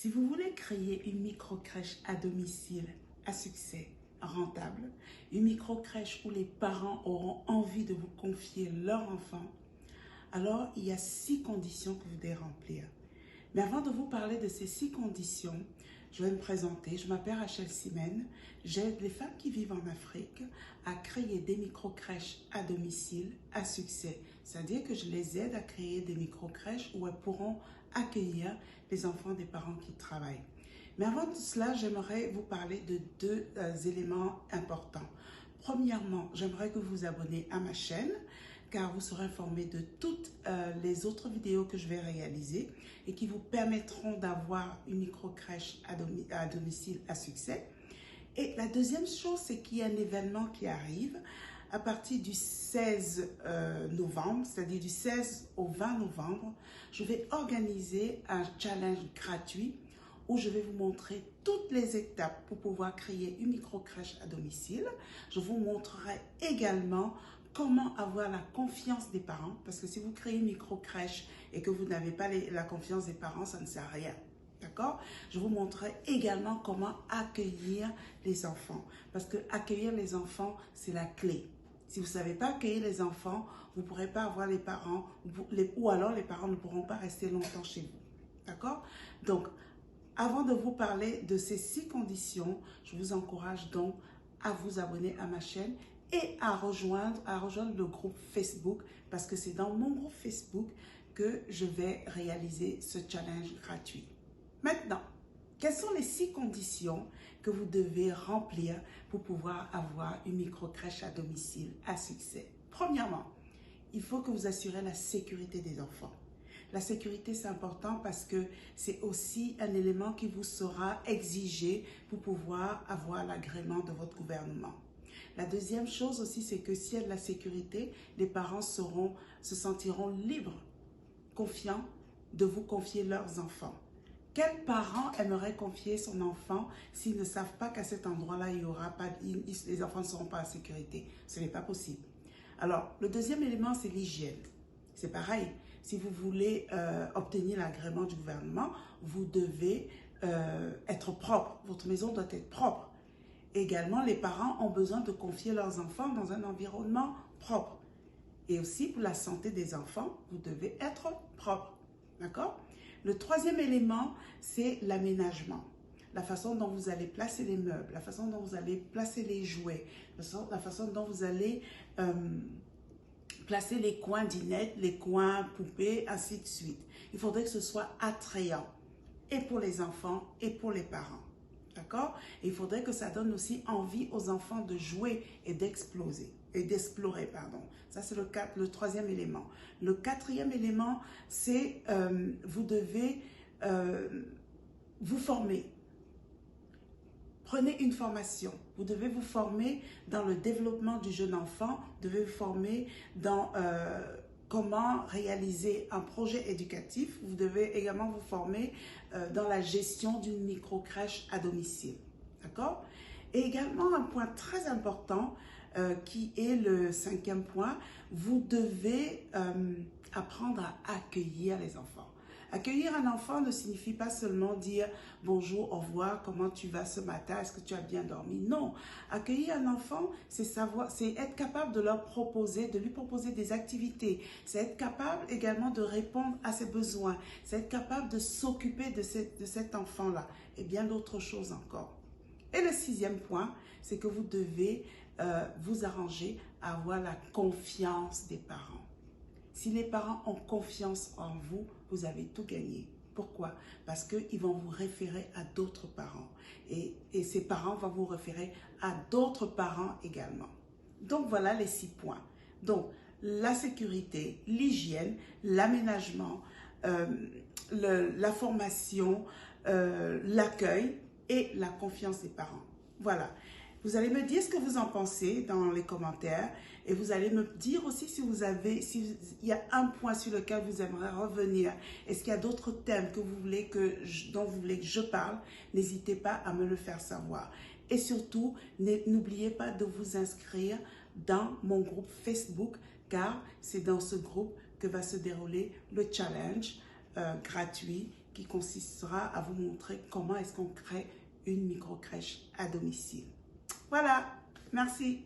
Si vous voulez créer une micro-crèche à domicile à succès, rentable, une micro-crèche où les parents auront envie de vous confier leur enfant, alors il y a 6 conditions que vous devez remplir. Mais avant de vous parler de ces 6 conditions, je vais me présenter. Je m'appelle Rachel Simen. J'aide les femmes qui vivent en Afrique à créer des micro-crèches à domicile à succès. C'est-à-dire que je les aide à créer des micro-crèches où elles pourront accueillir les enfants des parents qui travaillent. Mais avant tout cela, j'aimerais vous parler de 2 éléments importants. Premièrement, j'aimerais que vous vous abonnez à ma chaîne, car vous serez informé de toutes les autres vidéos que je vais réaliser et qui vous permettront d'avoir une micro-crèche à domicile à succès. Et la deuxième chose, c'est qu'il y a un événement qui arrive à partir du 16 novembre, c'est-à-dire du 16 au 20 novembre. Je vais organiser un challenge gratuit où je vais vous montrer toutes les étapes pour pouvoir créer une micro-crèche à domicile. Je vous montrerai également comment avoir la confiance des parents, parce que si vous créez une micro-crèche et que vous n'avez pas la confiance des parents, ça ne sert à rien. D'accord? Je vous montrerai également comment accueillir les enfants, parce que accueillir les enfants, c'est la clé. Si vous ne savez pas accueillir les enfants, vous ne pourrez pas avoir les parents, ou alors les parents ne pourront pas rester longtemps chez vous. D'accord? Donc, avant de vous parler de ces 6 conditions, je vous encourage donc à vous abonner à ma chaîne et à rejoindre le groupe Facebook, parce que c'est dans mon groupe Facebook que je vais réaliser ce challenge gratuit. Maintenant, quelles sont les 6 conditions que vous devez remplir pour pouvoir avoir une micro-crèche à domicile à succès? Premièrement, il faut que vous assurez la sécurité des enfants. La sécurité, c'est important parce que c'est aussi un élément qui vous sera exigé pour pouvoir avoir l'agrément de votre gouvernement. La deuxième chose aussi, c'est que s'il y a de la sécurité, les parents se sentiront libres, confiants de vous confier leurs enfants. Quel parent aimerait confier son enfant s'ils ne savent pas qu'à cet endroit-là, les enfants ne seront pas en sécurité? Ce n'est pas possible. Alors, le deuxième élément, c'est l'hygiène. C'est pareil. Si vous voulez obtenir l'agrément du gouvernement, vous devez être propre. Votre maison doit être propre. Également, les parents ont besoin de confier leurs enfants dans un environnement propre. Et aussi, pour la santé des enfants, vous devez être propre. D'accord? Le troisième élément, c'est l'aménagement. La façon dont vous allez placer les meubles, la façon dont vous allez placer les jouets, la façon dont vous allez placer les coins dinettes, les coins poupées, ainsi de suite. Il faudrait que ce soit attrayant, et pour les enfants, et pour les parents. D'accord? Il faudrait que ça donne aussi envie aux enfants de jouer et d'explorer, pardon. Ça, c'est le troisième élément. Le quatrième élément, c'est vous devez vous former. Prenez une formation. Vous devez vous former dans le développement du jeune enfant. Vous devez vous former dans comment réaliser un projet éducatif. Vous devez également vous former dans la gestion d'une micro-crèche à domicile. D'accord? Et également un point très important qui est le 5e point, vous devez apprendre à accueillir les enfants. Accueillir un enfant ne signifie pas seulement dire bonjour, au revoir, comment tu vas ce matin, est-ce que tu as bien dormi? Non, accueillir un enfant, c'est être capable de lui proposer des activités. C'est être capable également de répondre à ses besoins. C'est être capable de s'occuper de cet enfant-là et bien d'autres choses encore. Et le 6e point, c'est que vous devez vous arranger à avoir la confiance des parents. Si les parents ont confiance en vous, vous avez tout gagné. Pourquoi? Parce qu'ils vont vous référer à d'autres parents. Et ces parents vont vous référer à d'autres parents également. Donc voilà les 6 points. Donc la sécurité, l'hygiène, l'aménagement, la formation, l'accueil et la confiance des parents. Voilà. Vous allez me dire ce que vous en pensez dans les commentaires et vous allez me dire aussi s'il y a un point sur lequel vous aimeriez revenir. Est-ce qu'il y a d'autres thèmes dont vous voulez que je parle? N'hésitez pas à me le faire savoir. Et surtout, n'oubliez pas de vous inscrire dans mon groupe Facebook, car c'est dans ce groupe que va se dérouler le challenge gratuit qui consistera à vous montrer comment est-ce qu'on crée une micro-crèche à domicile. Voilà, merci.